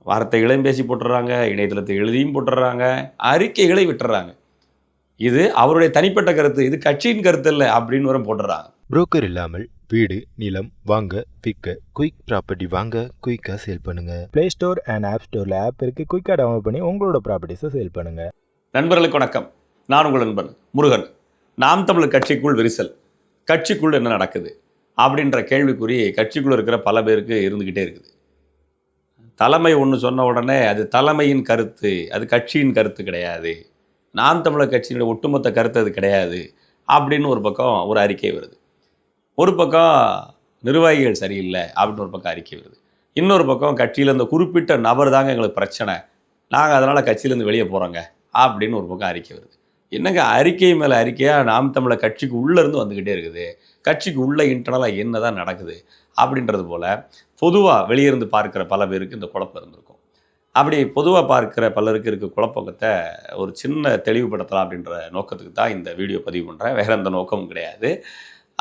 வார்த்தைகளையும் பேசி போட்டுடுறாங்க, இணையதளத்தை எழுதியும் போட்டுடுறாங்க, அறிக்கைகளை விட்டுறாங்க. இது அவருடைய தனிப்பட்ட கருத்து, இது கட்சியின் கருத்து இல்லை அப்படின்னு வர போட்டுறாங்க. புரோக்கர் இல்லாமல் வீடு நிலம் வாங்க விற்க குயிக் ப்ராப்பர்ட்டி வாங்க குயிக்காக சேல் பண்ணுங்க. ப்ளே ஸ்டோர் அண்ட் ஆப் ஸ்டோரில் ஆப் இருக்குது. குயிக்காக டவுன்லோட் பண்ணி உங்களோட ப்ராப்பர்ட்டிஸை சேல் பண்ணுங்க. நண்பர்களுக்கு வணக்கம். நான் உங்கள் நண்பன் முருகன். நாம் தமிழர் கட்சிக்குள் விரிசல், கட்சிக்குள் என்ன நடக்குது அப்படின்ற கேள்விக்குறி கட்சிக்குள்ளே இருக்கிற பல பேருக்கு இருந்துக்கிட்டே இருக்குது. தலைமை ஒன்று சொன்ன உடனே அது தலைமையின் கருத்து, அது கட்சியின் கருத்து கிடையாது, நாம் தமிழர் கட்சியினுடைய ஒட்டுமொத்த கருத்து அது கிடையாது அப்படின்னு ஒரு பக்கம் ஒரு அறிக்கை வருது. ஒரு பக்கம் நிர்வாகிகள் சரியில்லை அப்படின்னு ஒரு பக்கம் அறிக்கை வருது. இன்னொரு பக்கம் கட்சியில் இந்த குறிப்பிட்ட நபர் தாங்க எங்களுக்கு பிரச்சனை, நாங்கள் அதனால் கட்சியிலேருந்து வெளியே போகிறோங்க அப்படின்னு ஒரு பக்கம் அறிக்கை வருது. என்னங்க அறிக்கை மேலே அறிக்கையாக நாம் தமிழர் கட்சிக்கு உள்ளேருந்து வந்துக்கிட்டே இருக்குது. கட்சிக்கு உள்ளே இன்டர்னலாக என்ன தான் நடக்குது அப்படின்றது போல் பொதுவாக வெளியிருந்து பார்க்குற பல பேருக்கு இந்த குழப்பம் இருந்திருக்கும். அப்படி பொதுவாக பார்க்குற பலருக்கு இருக்க குழப்பத்தை ஒரு சின்ன தெளிவுபடுத்தலாம் அப்படின்ற நோக்கத்துக்கு தான் இந்த வீடியோ பதிவு பண்ணுறேன். வேறு எந்த நோக்கமும் கிடையாது.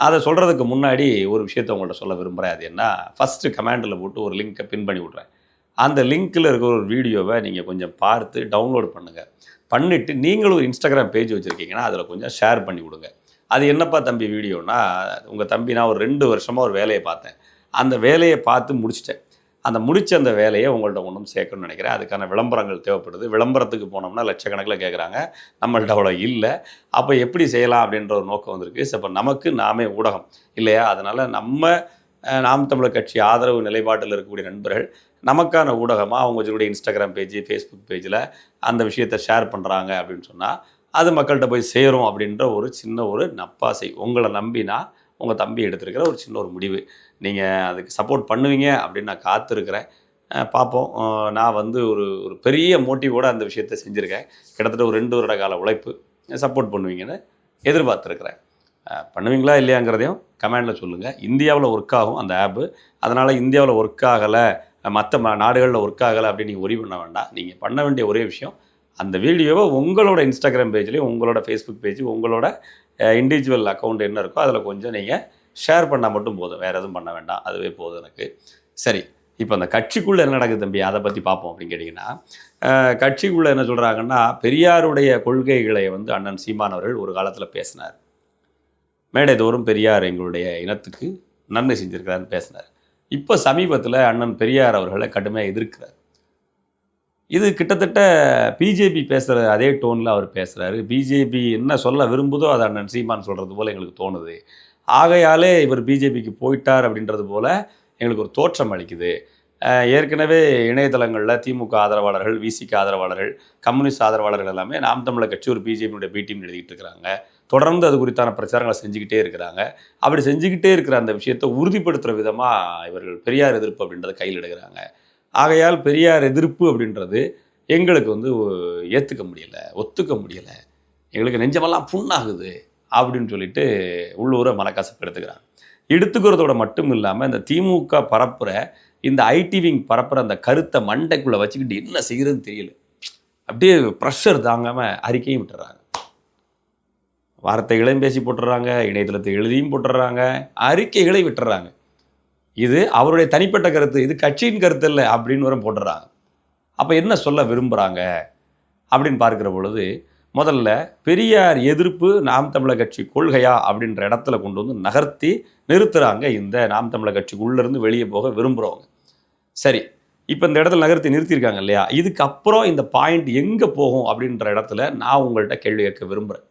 அதை சொல்கிறதுக்கு முன்னாடி ஒரு விஷயத்தை உங்கள்கிட்ட சொல்ல விரும்புகிறேன். அது என்ன, ஃபஸ்ட்டு கமெண்டில் போட்டு ஒரு லிங்க்கை பின் பண்ணி விட்றேன். அந்த லிங்க்கில் இருக்கிற ஒரு வீடியோவை நீங்கள் கொஞ்சம் பார்த்து டவுன்லோட் பண்ணுங்கள். பண்ணிவிட்டு நீங்களும் ஒரு இன்ஸ்டாகிராம் பேஜ் வச்சுருக்கீங்கன்னா அதில் கொஞ்சம் ஷேர் பண்ணி விடுங்க. அது என்னப்பா தம்பி வீடியோனா, உங்கள் தம்பி நான் ஒரு 2 வருஷமாக ஒரு வேலையை பார்த்தேன், அந்த வேலையை பார்த்து முடிச்சிட்டேன், அந்த முடித்த அந்த வேலையை உங்கள்கிட்ட ஒன்றும் சேர்க்கணும்னு நினைக்கிறேன். அதுக்கான விளம்பரங்கள் தேவைப்படுது. விளம்பரத்துக்கு போனோம்னா லட்சக்கணக்கில் கேட்குறாங்க, நம்மள்ட்ட அவ்வளோ இல்லை. அப்போ எப்படி செய்யலாம் அப்படின்ற ஒரு நோக்கம் வந்திருக்கு. அப்போ நமக்கு நாமே ஊடகம் இல்லையா, அதனால் நம்ம நாம் தமிழர் கட்சி ஆதரவு நிலைப்பாட்டில் இருக்கக்கூடிய நண்பர்கள் நமக்கான ஊடகமாக அவங்களுடைய இன்ஸ்டாகிராம் பேஜ், ஃபேஸ்புக் பேஜில் அந்த விஷயத்தை ஷேர் பண்ணுறாங்க அப்படின்னு சொன்னால் அது மக்கள்கிட்ட போய் சேரும் அப்படின்ற ஒரு சின்ன ஒரு நப்பாசை. உங்களை நம்பினா உங்கள் தம்பி எடுத்துருக்கிற ஒரு சின்ன ஒரு முடிவு. நீங்கள் அதுக்கு சப்போர்ட் பண்ணுவீங்க அப்படின்னு நான் காத்திருக்கிறேன். பார்ப்போம். நான் வந்து ஒரு பெரிய மோட்டிவோடு அந்த விஷயத்தை செஞ்சுருக்கேன். கிட்டத்தட்ட ஒரு 2 வருட கால உழைப்பு. சப்போர்ட் பண்ணுவீங்கன்னு எதிர்பார்த்துருக்கிறேன். பண்ணுவீங்களா இல்லையாங்கிறதையும் கமெண்டில் சொல்லுங்கள். இந்தியாவில் ஒர்க் ஆகும் அந்த ஆப்பு, அதனால் இந்தியாவில் ஒர்க் ஆகலை, மற்ற நாடுகளில் ஒர்க் ஆகலை அப்படின்னு நீங்கள் ஒரி பண்ண வேண்டாம். நீங்கள் பண்ண வேண்டிய ஒரே விஷயம், அந்த வீடியோவை உங்களோட இன்ஸ்டாகிராம் பேஜ்லேயும் உங்களோட ஃபேஸ்புக் பேஜ் உங்களோட இண்டிவிஜுவல் அக்கௌண்ட் என்ன இருக்கோ அதில் கொஞ்சம் நீங்கள் ஷேர் பண்ணால் மட்டும் போதும். வேறு எதுவும் பண்ண வேண்டாம், அதுவே போதும் எனக்கு. சரி, இப்போ அந்த கட்சிக்குள்ளே என்ன நடக்குது தம்பி, அதை பற்றி பார்ப்போம் அப்படின்னு கேட்டிங்கன்னா, கட்சிக்குள்ளே என்ன சொல்கிறாங்கன்னா, பெரியாருடைய கொள்கைகளை வந்து அண்ணன் சீமான் அவர்கள் ஒரு காலத்தில் பேசினார். மேடைதோறும் பெரியார் எங்களுடைய இனத்துக்கு நன்மை செஞ்சுருக்கிறாருன்னு பேசினார். இப்போ சமீபத்தில் அண்ணன் பெரியார் அவர்களை கடுமையாக எதிர்க்கிறார். இது கிட்டத்தட்ட பிஜேபி பேசுகிற அதே டோனில் அவர் பேசுகிறாரு. பிஜேபி என்ன சொல்ல விரும்புதோ அதை அண்ணன் சீமான் சொல்கிறது போல் எங்களுக்கு தோணுது. ஆகையாலே இவர் பிஜேபிக்கு போயிட்டார் அப்படின்றது போல் எங்களுக்கு ஒரு தோற்றம் அளிக்குது. ஏற்கனவே இணையதளங்களில் திமுக ஆதரவாளர்கள், விசிக ஆதரவாளர்கள், கம்யூனிஸ்ட் ஆதரவாளர்கள் எல்லாமே நாம் தமிழர் கட்சி ஒரு பிஜேபியுடைய பி டீம் எழுதிக்கிட்டு இருக்கிறாங்க. தொடர்ந்து அது குறித்தான பிரச்சாரங்களை செஞ்சுக்கிட்டே இருக்கிறாங்க. அப்படி செஞ்சுக்கிட்டே இருக்கிற அந்த விஷயத்தை உறுதிப்படுத்துகிற விதமாக இவர்கள் பெரியார் எதிர்ப்பு அப்படின்றத கையில் எடுக்கிறாங்க. ஆகையால் பெரியார் எதிர்ப்பு அப்படின்றது எங்களுக்கு வந்து ஏற்றுக்க முடியலை, ஒத்துக்க முடியலை, எங்களுக்கு நெஞ்சமெல்லாம் புண்ணாகுது அப்படின்னு சொல்லிட்டு உள்ளூரை மனக்கசப்பு எடுத்துக்கிறாங்க. எடுத்துக்கிறதோட மட்டும் இல்லாமல் இந்த திமுக பரப்புகிற இந்த ஐடி விங் பரப்புகிற அந்த கருத்தை மண்டைக்குள்ளே வச்சுக்கிட்டு என்ன செய்கிறதுன்னு தெரியல, அப்படியே ப்ரெஷர் தாங்காமல் அறிக்கையும் விட்டுறாங்க. வார்த்தைகளையும் பேசி போட்டுடுறாங்க, இணையதளத்தை எழுதியும் போட்டுடுறாங்க, அறிக்கைகளை விட்டுறாங்க. இது அவருடைய தனிப்பட்ட கருத்து, இது கட்சியின் கருத்து இல்லை அப்படின்னு வர போட்டுடுறாங்க. அப்போ என்ன சொல்ல விரும்புகிறாங்க அப்படின்னு பார்க்குற பொழுது, முதல்ல பெரியார் எதிர்ப்பு நாம் தமிழர் கட்சி கொள்கையா அப்படின்ற இடத்துல கொண்டு வந்து நகர்த்தி நிறுத்துகிறாங்க இந்த நாம் தமிழர் கட்சிக்கு உள்ளேருந்து வெளியே போக விரும்புகிறவங்க. சரி, இப்போ இந்த இடத்துல நகர்த்தி நிறுத்தியிருக்காங்க இல்லையா, இதுக்கப்புறம் இந்த பாயிண்ட் எங்கே போகும் அப்படின்ற இடத்துல நான் உங்கள்கிட்ட கேள்வி கேட்க விரும்புகிறேன்.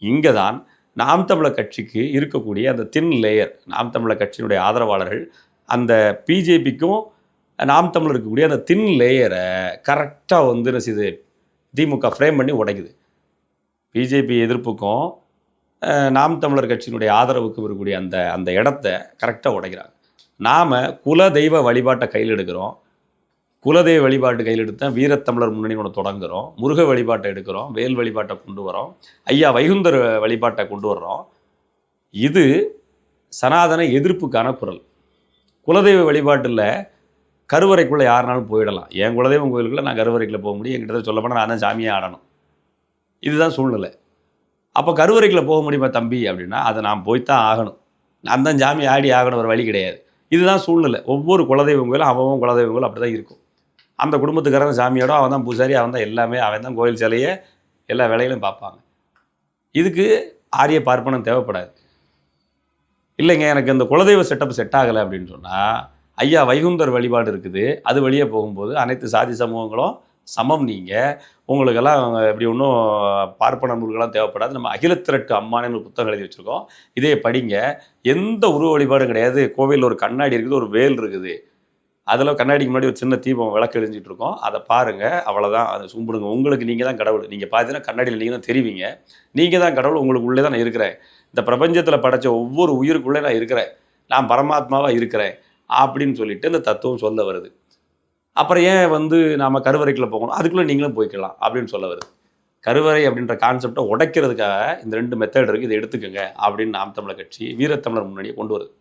இங்கே தான் நாம் தமிழர் கட்சிக்கு இருக்கக்கூடிய அந்த தின் லேயர், நாம் தமிழர் கட்சியினுடைய ஆதரவாளர்கள் அந்த பிஜேபிக்கும் நாம் தமிழர் இருக்கக்கூடிய அந்த தின் லேயரை கரெக்டாக வந்து என்ன செய்யுது, திமுக ஃப்ரேம் பண்ணி உடைக்குது. பிஜேபி எதிர்ப்புக்கும் நாம் தமிழர் கட்சியினுடைய ஆதரவுக்கும் இருக்கக்கூடிய அந்த இடத்த கரெக்டாக உடைக்கிறாங்க. நாம் குல தெய்வ வழிபாட்டை கையில் எடுக்கிறோம், குலதெய்வ வழிபாட்டு கையில் எடுத்தால் வீரத்தமிழர் முன்னணி ஒன்று தொடங்குகிறோம், முருக வழிபாட்டை எடுக்கிறோம், வேல் வழிபாட்டை கொண்டு வரோம், ஐயா வைகுந்தர் வழிபாட்டை கொண்டு வர்றோம். இது சனாதன எதிர்ப்புக்கான குரல். குலதெய்வ வழிபாட்டில் கருவறைக்குள்ளே யாருனாலும் போயிடலாம். என் குலதெய்வம் கோயிலுக்குள்ளே நான் கருவறைக்குள்ளே போக முடியும், என்கிட்ட சொல்ல போனால் நான் தான் சாமியே ஆடணும். இதுதான் சூழ்நிலை. அப்போ கருவறைக்குள்ளே போக முடியுமா தம்பி அப்படின்னா அதை நான் போய்த்தான் ஆகணும், நான் தான் சாமி ஆடி ஆகணும், ஒரு வழி கிடையாது. இதுதான் சூழ்நிலை. ஒவ்வொரு குலதெய்வங்களும் அவன் குலதெய்வங்களும் அப்படி தான் இருக்கும். அந்த குடும்பத்துக்காரன் சாமியோட அவன் தான் பூசாரி, அவன் தான் எல்லாமே, அவன் தான் கோயில் சிலையே எல்லா வேலைகளும் பார்ப்பாங்க. இதுக்கு ஆரிய பார்ப்பனம் தேவைப்படாது. இல்லைங்க எனக்கு அந்த குலதெய்வ செட்டப் செட் ஆகலை அப்படின்னு சொன்னால், ஐயா வைகுந்தர் வழிபாடு இருக்குது, அது வெளியே போகும்போது அனைத்து சாதி சமூகங்களும் சமம். நீங்கள் உங்களுக்கெல்லாம் இப்படி ஒன்றும் பார்ப்பன நூல்கள்லாம் தேவைப்படாது. நம்ம அகிலத்திரட்டு அம்மானு ஒரு புத்தகம் எழுதி வச்சுருக்கோம், இதே படிங்க. எந்த உருவ வழிபாடும் கிடையாது. கோவிலில் ஒரு கண்ணாடி இருக்குது, ஒரு வேல் இருக்குது, அதில் கண்ணாடிக்கு முன்னாடி ஒரு சின்ன தீபம் விளக்கு எரிஞ்சிட்டு இருக்கோம், அதை பாருங்கள், அவ்வளோதான். அதை கும்பிடுங்க. உங்களுக்கு நீங்கள் தான் கடவுள். நீங்கள் பார்த்தீங்கன்னா கண்ணாடியில் நீங்கள் தான் தெரிவிங்க, நீங்கள் தான் கடவுள், உங்களுக்கு உள்ளே தான் நான் இருக்கிறேன். இந்த பிரபஞ்சத்தில் படைத்த ஒவ்வொரு உயிருக்குள்ளே நான் இருக்கிறேன், நான் பரமாத்மாவாக இருக்கிறேன் அப்படின்னு சொல்லிட்டு இந்த தத்துவம் சொல்ல வருது. அப்புறம் ஏன் நாம் கருவறைக்குள்ளே போகணும், அதுக்குள்ளே நீங்களும் போய்க்கலாம் அப்படின்னு சொல்ல வருது. கருவறை அப்படின்ற கான்செப்டை உடைக்கிறதுக்காக இந்த 2 மெத்தட் இருக்குது, இதை எடுத்துக்கோங்க அப்படின்னு நாம் தமிழர் கட்சி வீரத்தமிழர் முன்னணியை கொண்டு வருது.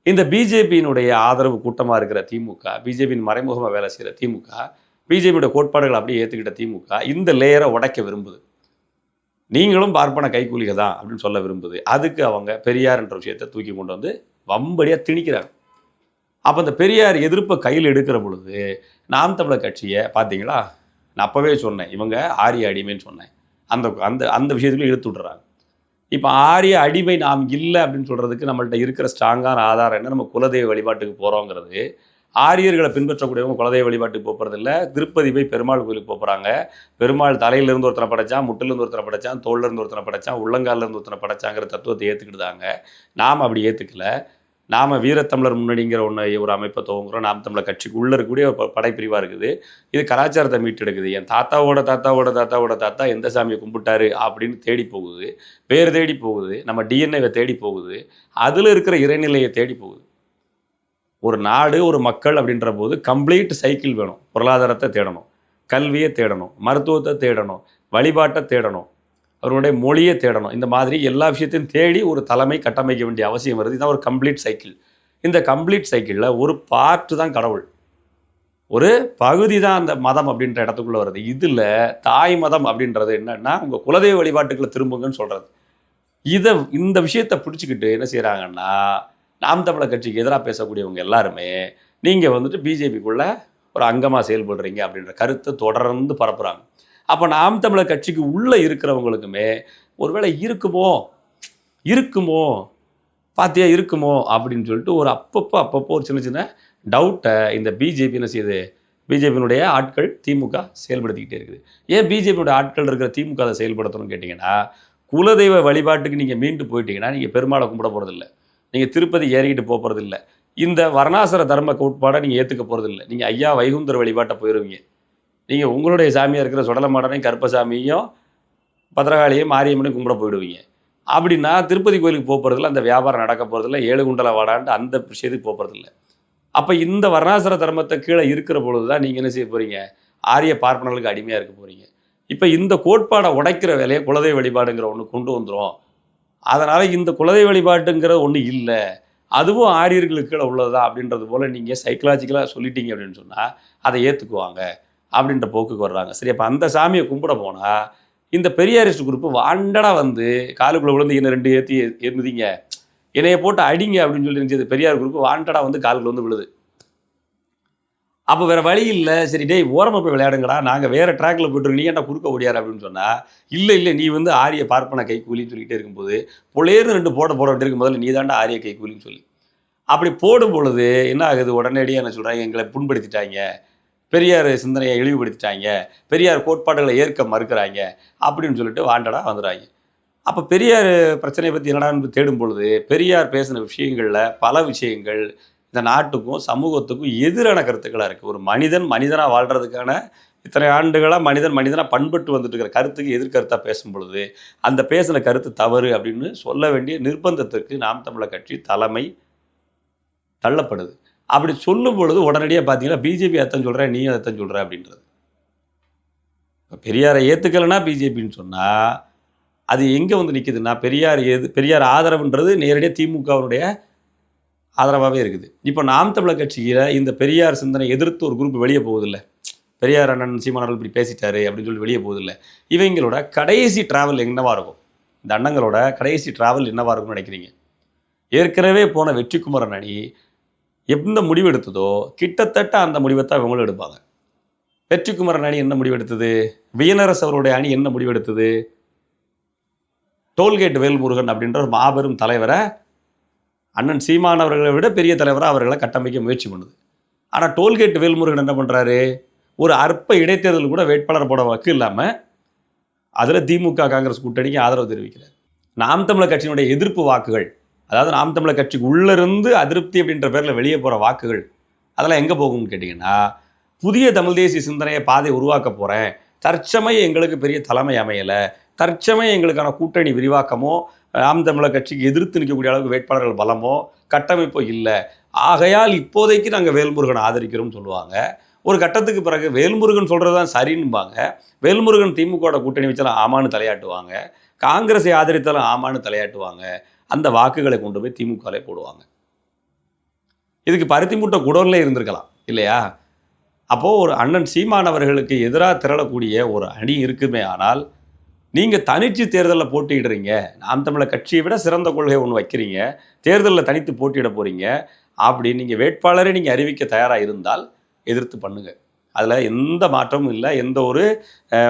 இந்த பிஜேபியினுடைய ஆதரவு கூட்டமாக இருக்கிற திமுக, பிஜேபியின் மறைமுகமாக வேலை செய்கிற திமுக, பிஜேபியோட கோட்பாடுகளை அப்படியே ஏற்றுக்கிட்ட திமுக இந்த லேயரை உடைக்க விரும்புது. நீங்களும் பார்ப்பன கைக்கூலிக தான் அப்படின்னு சொல்ல விரும்புது. அதுக்கு அவங்க பெரியார் என்ற விஷயத்தை தூக்கி கொண்டு வந்து வம்படியாக திணிக்கிறாங்க. அப்போ இந்த பெரியார் எதிர்ப்பை கையில் எடுக்கிற பொழுது நாம் தமிழர் கட்சியை பார்த்தீங்களா, நான் அப்போவே சொன்னேன், இவங்க ஆரிய அடிமைன்னு சொன்னேன், அந்த அந்த அந்த விஷயத்துக்குள்ள இழுத்து விட்றாங்க. இப்போ ஆரிய அடிமை நாம் இல்லை அப்படின்னு சொல்கிறதுக்கு நம்மள்ட்ட இருக்கிற ஸ்ட்ராங்கான ஆதாரம் என்ன, நம்ம குலதெய்வ வழிபாட்டுக்கு போகிறோங்கிறது. ஆரியர்களை பின்பற்றக்கூடியவங்க குலதெய்வ வழிபாட்டுக்கு போகிறதில்ல, திருப்பதி போய் பெருமாள் கோயிலுக்கு போகிறாங்க. பெருமாள் தலையிலேருந்து ஒருத்தனை படைச்சான், முட்டிலேருந்து ஒருத்தனை படைச்சான், தோல்லேருந்து ஒருத்தனை படைச்சான், உள்ளங்காலிலேருந்து ஒருத்தனை படைச்சாங்கிற தத்துவத்தை ஏற்றுக்கிட்டுதாங்க. நாம் அப்படி ஏற்றுக்கல. நாம் வீரத்தமிழர் முன்னணிங்கிற ஒரு அமைப்பை துவங்குறோம். நாம் தமிழர் கட்சிக்கு உள்ளே இருக்கக்கூடிய ஒரு படைப்பிரிவாக இருக்குது. இது கலாச்சாரத்தை மீட்டெடுக்குது. என் தாத்தாவோட தாத்தாவோட தாத்தாவோட தாத்தா எந்த சாமியை கும்பிட்டாரு அப்படின்னு தேடி போகுது, பேர் தேடி போகுது, நம்ம டிஎன்ஏவை தேடி போகுது, அதில் இருக்கிற இறைநிலையை தேடி போகுது. ஒரு நாடு ஒரு மக்கள் அப்படின்ற போது கம்ப்ளீட் சைக்கிள் வேணும். பொருளாதாரத்தை தேடணும், கல்வியை தேடணும், மருத்துவத்தை தேடணும், வழிபாட்டை தேடணும், அவருடைய மொழியை தேடணும். இந்த மாதிரி எல்லா விஷயத்தையும் தேடி ஒரு தலைமை கட்டமைக்க வேண்டிய அவசியம் வருது. இதுதான் ஒரு கம்ப்ளீட் சைக்கிள். இந்த கம்ப்ளீட் சைக்கிளில் ஒரு பார்ட்டு தான் கடவுள், ஒரு பகுதி தான் அந்த மதம் அப்படின்ற இடத்துக்குள்ளே வருது. இதில் தாய் மதம் அப்படின்றது என்னன்னா உங்கள் குலதெய்வ வழிபாட்டுக்குள்ளே திரும்புங்கன்னு சொல்கிறது. இந்த விஷயத்தை பிடிச்சிக்கிட்டு என்ன செய்கிறாங்கன்னா, நாம் தமிழர் கட்சிக்கு எதிராக பேசக்கூடியவங்க எல்லாருமே நீங்கள் பிஜேபிக்குள்ளே ஒரு அங்கமாக செயல்படுறீங்க அப்படின்ற கருத்தை தொடர்ந்து பரப்புகிறாங்க. அப்போ நாம் தமிழர் கட்சிக்கு உள்ளே இருக்கிறவங்களுக்குமே ஒருவேளை இருக்குமோ பார்த்தியா இருக்குமோ அப்படின்னு சொல்லிட்டு ஒரு அப்பப்போ ஒரு சின்ன சின்ன டவுட்டை இந்த பிஜேபி என்ன செய்யுது, பிஜேபியினுடைய ஆட்கள் திமுக செயல்படுத்திக்கிட்டே இருக்குது. ஏன் பிஜேபியோட ஆட்கள் இருக்கிற திமுக அதை செயல்படுத்தணும்னு கேட்டிங்கன்னா, குலதெய்வ வழிபாட்டுக்கு நீங்கள் மீண்டு போயிட்டீங்கன்னா நீங்கள் பெருமாளை கும்பிட போகிறதில்ல, நீங்கள் திருப்பதி ஏறிக்கிட்டு போகிறதில்ல, இந்த வர்ணாசிர தர்ம கோட்பாடை நீங்கள் ஏற்றுக்க போகிறதில்ல, நீங்கள் ஐயா வைகுந்தர் வழிபாட்டை போயிடுவீங்க. நீங்கள் உங்களுடைய சாமியாக இருக்கிற சுடலமாடனையும் கருப்பசாமியும் பத்திரகாளியும் மாரியம்மனையும் கும்பிட போயிடுவீங்க. அப்படின்னா திருப்பதி கோயிலுக்கு போகிறதில்ல, அந்த வியாபாரம் நடக்க போகிறதில்ல, 7 குண்டல வாடான்ட்டு அந்த விஷயத்துக்கு போகிறதில்ல. அப்போ இந்த வர்ணாசிர தர்மத்தை கீழே இருக்கிற பொழுது தான் நீங்கள் என்ன செய்ய போகிறீங்க, ஆரிய பார்ப்பனர்களுக்கு அடிமையாக இருக்க போகிறீங்க. இப்போ இந்த கோட்பாடை உடைக்கிற வேலையை குலதெய்வ வழிபாடுங்கிற ஒன்று கொண்டு வந்துடும். அதனால் இந்த குலதெய்வ வழிபாட்டுங்கிற ஒன்று இல்லை, அதுவும் ஆரியர்களுக்கு கீழே உள்ளதா அப்படின்றது போல் நீங்கள் சைக்கலாஜிக்கலாக சொல்லிட்டீங்க அப்படின்னு சொன்னால் அதை ஏற்றுக்குவாங்க அப்படின்ற போக்குக்கு வர்றாங்க. சரி, அப்போ அந்த சாமியை கும்பிட போனால் இந்த பெரியாரிஸ்ட் குரூப்பு வாண்டடாக காலுக்குள்ளே விழுந்து என்ன 2 ஏற்றி இருந்தீங்க, என்னையை போட்டு அடிங்க அப்படின்னு சொல்லி இருந்துச்சு. பெரியார் குரூப்பு வாண்டடாக காலுக்குள்ள விழுது. அப்போ வேறு வழி இல்லை, சரி டேய் ஓரமாக போய் விளையாடுங்கடா, நாங்கள் வேறு ட்ராக்கில் போய்ட்டு நீ ஏன்டா குறுக்க ஓடியார் அப்படின்னு சொன்னால், இல்லை நீ ஆரிய பார்ப்பன கைக்கூலின்னு சொல்லிகிட்டே இருக்கும்போது பொலேர்னு 2 போட வேண்டியிருக்கும், முதல்ல நீ தாண்டா ஆரிய கைக்கூலின்னு சொல்லி அப்படி போடும் பொழுது என்ன ஆகுது, உடனடியாக என்ன சொல்கிறாங்க, எங்களை புண்படுத்திட்டாங்க, பெரியார் சிந்தனையை இழிவுபடுத்திட்டாங்க, பெரியார் கோட்பாடுகளை ஏற்க மறுக்கிறாங்க அப்படின்னு சொல்லிட்டு வாண்டடாக வந்துடுறாங்க. அப்போ பெரியார் பிரச்சனையை பற்றி என்னடான்னு தேடும் பொழுது பெரியார் பேசின விஷயங்களில் பல விஷயங்கள் இந்த நாட்டுக்கும் சமூகத்துக்கும் எதிரான கருத்துக்களாக இருக்குது. ஒரு மனிதனாக வாழ்கிறதுக்கான இத்தனை ஆண்டுகளாக மனிதனாக பண்பட்டு வந்துட்டு இருக்கிற கருத்துக்கு எதிர்கருத்தாக பேசும் பொழுது அந்த பேசின கருத்து தவறு அப்படின்னு சொல்ல வேண்டிய நிர்பந்தத்திற்கு நாம் தமிழர் கட்சி தலைமை தள்ளப்படுது. அப்படி சொல்லும் பொழுது உடனடியாக பார்த்தீங்கன்னா பிஜேபி அர்த்தம் சொல்கிறேன், நீயும் அர்த்தம் சொல்கிற அப்படின்றது. இப்போ பெரியாரை ஏற்றுக்கலைன்னா பிஜேபின்னு சொன்னால் அது எங்கே நிற்குதுன்னா, பெரியார் ஆதரவுன்றது நேரடியாக திமுகவுடைய ஆதரவாகவே இருக்குது. இப்போ நாம் தமிழர் கட்சியில் இந்த பெரியார் சிந்தனை எதிர்த்து ஒரு குரூப் வெளியே போகுதில்லை, பெரியார் அண்ணன் சீமானவர்கள் இப்படி பேசிட்டாரு அப்படின்னு சொல்லி வெளியே போகுதில்லை. இவங்களோட கடைசி ட்ராவல் என்னவாக இருக்கும், இந்த அண்ணங்களோட கடைசி ட்ராவல் என்னவாக இருக்கும்னு நினைக்கிறீங்க? ஏற்கனவே போன வெற்றிக்குமரன் அணி எந்த முடிவு எடுத்ததோ கிட்டத்தட்ட அந்த முடிவை தான் இவங்களும் எடுப்பாங்க. வெற்றிக்குமரன் அணி என்ன முடிவெடுத்தது? வியனரசு அவருடைய அணி என்ன முடிவெடுத்தது? டோல்கேட் வேல்முருகன் அப்படின்ற ஒரு மாபெரும் தலைவரை அண்ணன் சீமான் அவர்களை விட பெரிய தலைவராக அவர்களை கட்டமைக்க முயற்சி பண்ணுது. ஆனால் டோல்கேட் வேல்முருகன் என்ன பண்ணுறாரு? ஒரு அற்ப இடைத்தேர்தல் கூட வேட்பாளர் போட வாக்கு இல்லாமல் அதில் திமுக காங்கிரஸ் கூட்டணிக்கு ஆதரவு தெரிவிக்கிறார். நாம் தமிழர் கட்சியினுடைய எதிர்ப்பு வாக்குகள், அதாவது நாம் தமிழர் கட்சிக்கு உள்ளிருந்து அதிருப்தி அப்படின்ற பேரில் வெளியே போகிற வாக்குகள், அதெல்லாம் எங்கே போகும்னு கேட்டிங்கன்னா, புதிய தமிழ் தேசிய சிந்தனையை பாதை உருவாக்க போகிறேன், தற்சமயம் எங்களுக்கு பெரிய தலைமை அமையலை, தற்சமயம் எங்களுக்கான கூட்டணி விரிவாக்கமோ நாம் தமிழர் கட்சிக்கு எதிர்த்து நிற்கக்கூடிய அளவுக்கு வேட்பாளர்கள் பலமோ கட்டமைப்போ இல்லை, ஆகையால் இப்போதைக்கு நாங்கள் வேல்முருகன் ஆதரிக்கிறோம்னு சொல்லுவாங்க. ஒரு கட்டத்துக்கு பிறகு வேல்முருகன் சொல்கிறது தான் சரின்னுபாங்க. வேல்முருகன் திமுகவோட கூட்டணி வச்சாலும் ஆமான்னு தலையாட்டுவாங்க, காங்கிரஸை ஆதரித்தாலும் ஆமான்னு தலையாட்டுவாங்க. அந்த வாக்குகளை கொண்டு போய் திமுகவிலே போடுவாங்க. இதுக்கு பருத்தி மூட்டை குடோன்ல இருந்திருக்கலாம் இல்லையா? அப்போது ஒரு அண்ணன் சீமான் அவர்களுக்கு எதிராக திரளக்கூடிய ஒரு அணி இருக்குமே, ஆனால் நீங்கள் தனிச்சு தேர்தலில் போட்டியிடுறீங்க, நாம் தமிழர் கட்சியை விட சிறந்த கொள்கை ஒன்று வைக்கிறீங்க, தேர்தலில் தனித்து போட்டியிட போகிறீங்க, அப்படி நீங்கள் வேட்பாளரை நீங்கள் அறிவிக்க தயாராக இருந்தால் எதிர்த்து பண்ணுங்க. அதில் எந்த மாற்றமும் இல்லை. எந்த ஒரு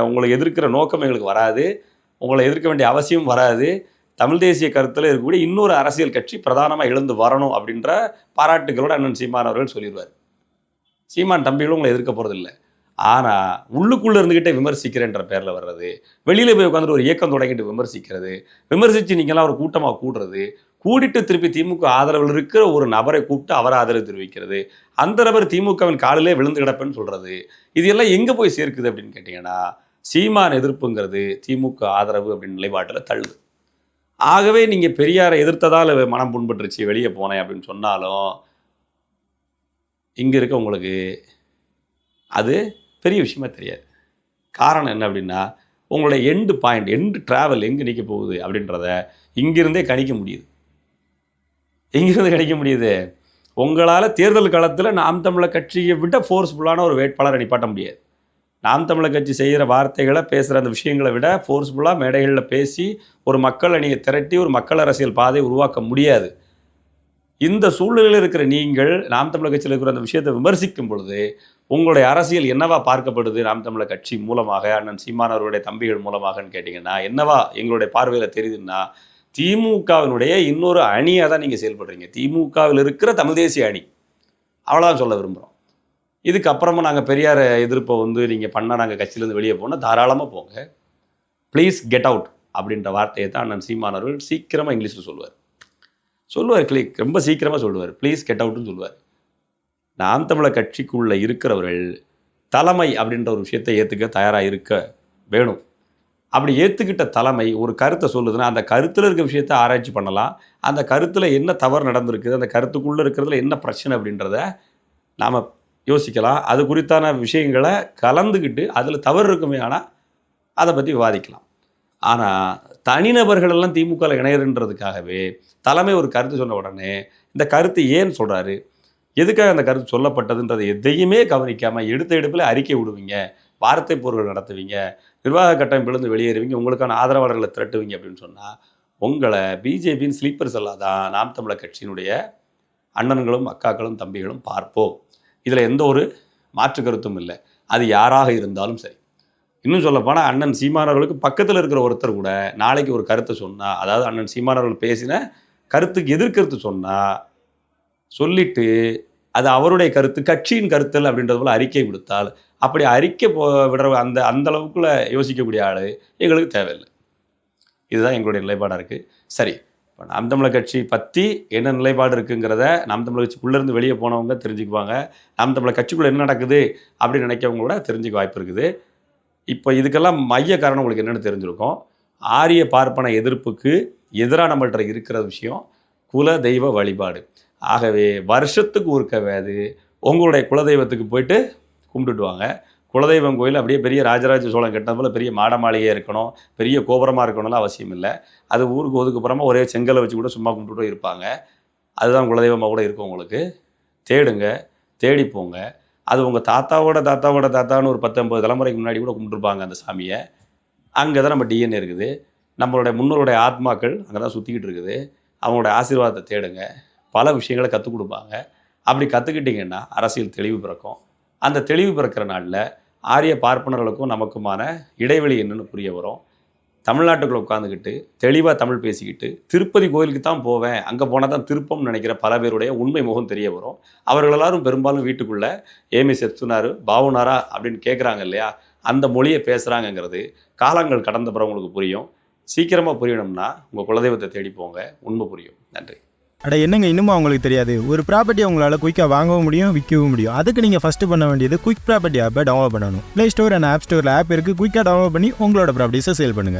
உங்களை எதிர்க்கிற நோக்கம் எங்களுக்கு வராது, உங்களை எதிர்க்க வேண்டிய அவசியம் வராது. தமிழ் தேசிய கருத்தில் இருக்கக்கூடிய இன்னொரு அரசியல் கட்சி பிரதானமாக எழுந்து வரணும் அப்படின்ற பாராட்டுகளோடு அண்ணன் சீமான் அவர்கள் சொல்லிடுவார். சீமான் தம்பிகளும் உங்களை எதிர்க்க போகிறதில்லை. ஆனால் உள்ளுக்குள்ளே இருந்துக்கிட்டே விமர்சிக்கிறேன்ற பேரில் வர்றது, வெளியில் போய் உட்காந்துட்டு ஒரு இயக்கம் தொடங்கிட்டு விமர்சிக்கிறது, விமர்சித்து நீங்களாம் ஒரு கூட்டமாக கூடுறது, கூடிட்டு திருப்பி திமுக ஆதரவில் இருக்கிற ஒரு நபரை கூப்பிட்டு அவர் ஆதரவு தெரிவிக்கிறது, அந்த நபர் திமுகவின் காலிலே விழுந்து கிடப்பேன்னு சொல்கிறது, இது எல்லாம் எங்கே போய் சேர்க்குது அப்படின்னு கேட்டிங்கன்னா, சீமான் எதிர்ப்புங்கிறது திமுக ஆதரவு அப்படின்னு நிலைப்பாட்டில் தள்ளுது. ஆகவே நீங்கள் பெரியாரை எதிர்த்ததால் மனம் புண்பட்டுருச்சு வெளியே போனேன் அப்படின்னு சொன்னாலும் இங்கே இருக்க உங்களுக்கு அது பெரிய விஷயமா தெரியாது. காரணம் என்ன அப்படின்னா, உங்களுடைய எண்டு பாயிண்ட், எண்டு ட்ராவல் எங்கே நிற்க போகுது அப்படின்றத இங்கிருந்தே கணிக்க முடியுது. எங்கிருந்து கணிக்க முடியுது? உங்களால் தேர்தல் காலத்தில் நாம் தமிழர் கட்சியை விட ஃபோர்ஸ்ஃபுல்லான ஒரு வேட்பாளரை நிப்பாட்ட முடியாது. நாம் தமிழர் கட்சி செய்கிற வார்த்தைகளை, பேசுகிற அந்த விஷயங்களை விட ஃபோர்ஸ்ஃபுல்லாக மேடைகளில் பேசி ஒரு மக்கள் அணியை திரட்டி ஒரு மக்கள் அரசியல் பாதையை உருவாக்க முடியாது. இந்த சூழ்நிலையில் இருக்கிற நீங்கள் நாம் தமிழர் கட்சியில் இருக்கிற அந்த விஷயத்தை விமர்சிக்கும் பொழுது உங்களுடைய அரசியல் என்னவா பார்க்கப்படுது? நாம் தமிழர் கட்சி மூலமாக, அண்ணன் சீமான் அவருடைய தம்பிகள் மூலமாகன்னு கேட்டிங்கன்னா என்னவா எங்களுடைய பார்வையில் தெரியுதுன்னா, திமுகவினுடைய இன்னொரு அணியாக தான் நீங்கள் செயல்படுறீங்க. திமுகவில் இருக்கிற தமிழ் தேசிய அணி, அவ்வளோதான் சொல்ல விரும்புகிறோம். இதுக்கப்புறமா நாங்கள் பெரியார் எதிர்ப்பை நீங்கள் பண்ணால் நாங்கள் கட்சியிலேருந்து வெளியே போனால் தாராளமாக போங்க, ப்ளீஸ் கெட் அவுட் அப்படின்ற வார்த்தையை தான் அண்ணன் சீமான் அவர்கள் சீக்கிரமாக இங்கிலீஷில் சொல்லுவார். ரொம்ப சீக்கிரமாக சொல்லுவார், ப்ளீஸ் கெட் அவுட்னு சொல்லுவார். நாம் தமிழர் கட்சிக்குள்ளே இருக்கிறவர்கள் தலைமை அப்படின்ற ஒரு விஷயத்தை ஏற்றுக்க தயாராக இருக்க வேணும். அப்படி ஏற்றுக்கிட்ட தலைமை ஒரு கருத்தை சொல்லுதுன்னா அந்த கருத்தில் இருக்க விஷயத்தை ஆராய்ச்சி பண்ணலாம். அந்த கருத்தில் என்ன தவறு நடந்திருக்குது, அந்த கருத்துக்குள்ளே இருக்கிறதுல என்ன பிரச்சனை அப்படின்றத நாம் யோசிக்கலாம். அது குறித்தான விஷயங்களை கலந்துக்கிட்டு அதில் தவறு இருக்குமே ஆனால் அதை பற்றி விவாதிக்கலாம். ஆனால் தனிநபர்களெல்லாம் திமுகவில் இணையறன்றதுக்காகவே தலைமை ஒரு கருத்து சொன்ன உடனே இந்த கருத்து ஏன் சொல்கிறாரு, எதுக்காக அந்த கருத்து சொல்லப்பட்டதுன்றது எதையுமே கவனிக்காமல் எடுத்த எடுப்பில் அறிக்கை விடுவீங்க, வார்த்தை போர்கள் நடத்துவீங்க, நிர்வாக கட்டமைப்பிலிருந்து வெளியேறுவீங்க, உங்களுக்கான ஆதரவாளர்களை திரட்டுவீங்க அப்படின்னு சொன்னால் உங்களை பிஜேபியின் ஸ்லீப்பர் செல்லாக தான் நாம் தமிழர் கட்சியினுடைய அண்ணன்களும் அக்காக்களும் தம்பிகளும் பார்ப்போம். இதில் எந்த ஒரு மாற்று கருத்தும் இல்லை. அது யாராக இருந்தாலும் சரி. இன்னும் சொல்லப்போனால் அண்ணன் சீமானவர்களுக்கு பக்கத்தில் இருக்கிற ஒருத்தர் கூட நாளைக்கு ஒரு கருத்தை சொன்னால், அதாவது அண்ணன் சீமானவர்கள் பேசின கருத்துக்கு எதிர்கருத்து சொன்னால் சொல்லிட்டு அது அவருடைய கருத்து, கட்சியின் கருத்தல் அப்படின்றது போல் அறிக்கை விடுத்தால், அப்படி அறிக்கை விடுற அந்த அளவுக்குள்ளே யோசிக்கக்கூடிய ஆள் எங்களுக்கு தேவையில்லை. இதுதான் எங்களுடைய நிலைப்பாடாக இருக்குது. சரி, இப்போ நாம் தமிழர் கட்சி பற்றி என்ன நிலைப்பாடு இருக்குங்கிறத நாம் தமிழர் கட்சிக்குள்ளேருந்து வெளியே போனவங்க தெரிஞ்சுக்குவாங்க. நாம் தமிழர் கட்சிக்குள்ளே என்ன நடக்குது அப்படின்னு நினைக்கிறவங்களோட தெரிஞ்சுக்க வாய்ப்பு இருக்குது. இப்போ இதுக்கெல்லாம் மைய காரணம் உங்களுக்கு என்னென்னு தெரிஞ்சிருக்கும். ஆரிய பார்ப்பன எதிர்ப்புக்கு எதிராக நம்மள்கிட்ட இருக்கிற விஷயம் குல தெய்வ வழிபாடு. ஆகவே வருஷத்துக்கு ஒருக்கவாது உங்களுடைய குலதெய்வத்துக்கு போயிட்டு கும்பிட்டுட்டு வாங்க. குலதெய்வம் கோயில் அப்படியே பெரிய ராஜராஜ சோழன் கட்டினது போல் பெரிய மாட மாளிகையாக இருக்கணும், பெரிய கோபுரமாக இருக்கணும்லாம் அவசியம் இல்லை. அது ஊருக்கு ஒதுக்குப்புறமா ஒரே செங்கலை வச்சு கூட சும்மா கும்பிட்டுட்டும் இருப்பாங்க. அதுதான் குலதெய்வமாக கூட இருக்கும். உங்களுக்கு தேடுங்க, தேடி போங்க. அது உங்கள் தாத்தாவோட தாத்தான்னு ஒரு 10-50 தலைமுறைக்கு முன்னாடி கூட கும்பிட்டுருப்பாங்க அந்த சாமியை. அங்கே தான் நம்ம டிஎன்ஏ இருக்குது. நம்மளுடைய முன்னோருடைய ஆத்மாக்கள் அங்கே தான் சுற்றிக்கிட்டு இருக்குது. அவங்களோட ஆசீர்வாதத்தை தேடுங்க. பல விஷயங்களை கற்றுக் கொடுப்பாங்க. அப்படி கற்றுக்கிட்டிங்கன்னா அரசியல் தெளிவு பிறக்கும். அந்த தெளிவு பிறக்கிற நாளில் ஆரிய பார்ப்பனர்களுக்கும் நமக்குமான இடைவெளி என்னன்னு புரிய வரும். தமிழ்நாட்டுக்குள்ளே உட்காந்துக்கிட்டு தெளிவாக தமிழ் பேசிக்கிட்டு திருப்பதி கோயிலுக்கு தான் போவேன், அங்கே போனால் தான் திருப்பம்னு நினைக்கிற பல பேருடைய உண்மை முகம் தெரிய வரும். அவர்கள் எல்லாரும் பெரும்பாலும் வீட்டுக்குள்ளே ஏமி செத்துனாரு பாவுனாரா அப்படின்னு கேட்குறாங்க இல்லையா, அந்த மொழியை பேசுகிறாங்கங்கிறது காலங்கள் கடந்த பிறகு உங்களுக்கு புரியும். சீக்கிரமாக புரியணும்னா உங்கள் குலதெய்வத்தை தேடி போங்க, உண்மை புரியும். நன்றி. அட என்னங்க இன்னும் அவங்களுக்கு தெரியாது, ஒரு ப்ராப்பர்ட்டி உங்களால் குயிக்காக வாங்கவும் முடியும் விற்கவும் முடியும். அதுக்கு நீங்கள் ஃபஸ்ட்டு பண்ண வேண்டியது குயிக் ப்ராப்பர்ட்டி ஆப்பை டவுன்லோட் பண்ணணும். ப்ளே ஸ்டோர் அண்ட் ஆப் ஸ்டோரில் ஆப் இருக்குது. குயிக்காக டவுன்லோட் பண்ணி உங்களோட ப்ராப்பர்ட்டிஸை சேல் பண்ணுங்கள்.